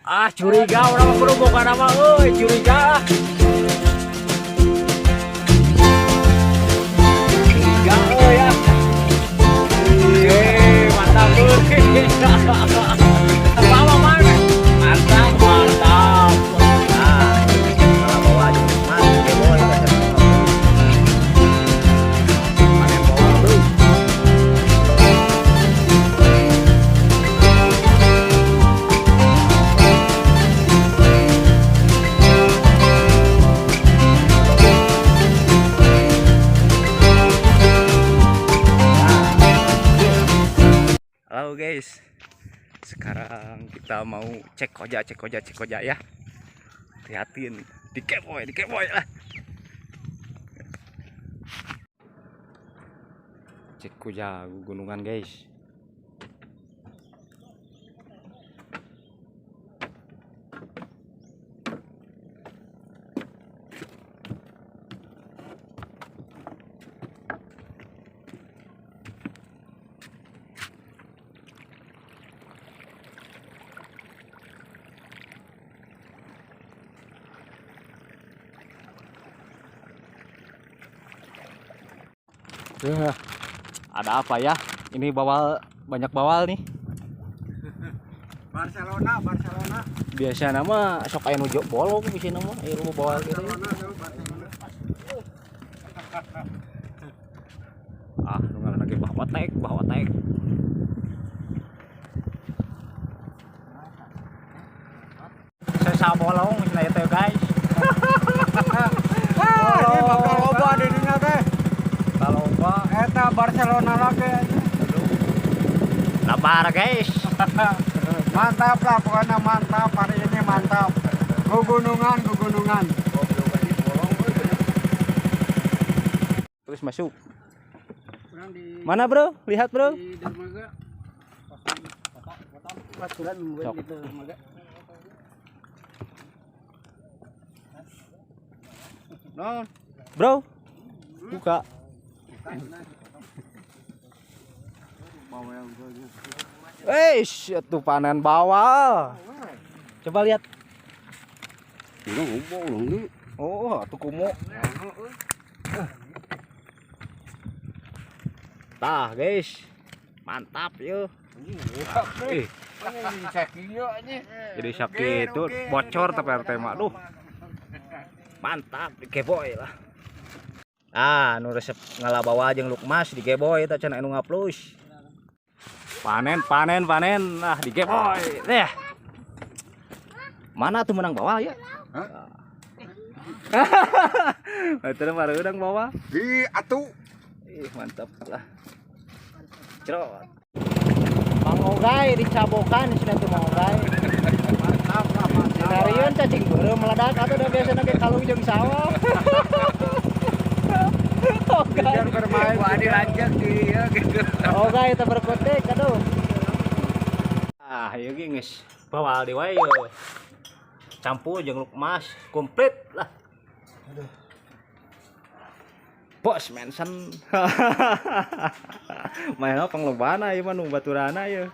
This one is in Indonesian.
Ah, curiga orang perlu bukan nama euy, curiga. Curiga euy ya. Mantap euy. Apa mana? Mantap, mantap. Nah, kalau bawa aja mas, boleh baca. Panen bawa tuh. Halo guys, sekarang kita mau cek koja ya. Lihatin di keboy lah. Cek koja gunungan guys. Ada apa ya? Ini bawal, banyak bawal nih. Barcelona. Biasa nama sok aya nu bolong bisa nama aya nu bawal gitu. Ah, nu ngaranna ge bahwa tek. Saya bolong cenah teh guys. Ini bakal loba di dinya teh. Kalau apa? Eta Barcelona lagi. Labar guys. Mantap lah, pokoknya mantap hari ini mantap. Gugunungan. Terus masuk. Mana bro? Lihat bro. Di dermaga. Pasuran Sok. gitu dermaga. No. Bro. Buka. Tuh panen bawal. Coba lihat. Oh, tuh kumu. Tah, guys. Mantap yuk. Jadi sakit tuh bocor tapi RT mah. Duh. Mantap di Geboy lah. Ah, nu resep ngalabawa jeung Lukmas di Geboy eta cenah anu ngaplush. Panen nah di Geboy. Teh. Mana tuh menang bawah ya? Hah? Eta mah reudang bawah. Di atuh. Ih, mantap lah. Cerot. Mang Ogay dicabokan cenah tuh Mang Ogay. Mantap lah, mantap. Sinarion cacing beureum meledak atuh da biasana ge kalung jeung sawah. Biar bermain wah dilanjut dia gitu. Ogay eta berkotek aduh. Ah, ieu ge geus bawal di wae yeuh. Campur jeung Lukmas komplit lah. Aduh. Bos Manson. Maena panglobana ieu mah nu baturana ieu.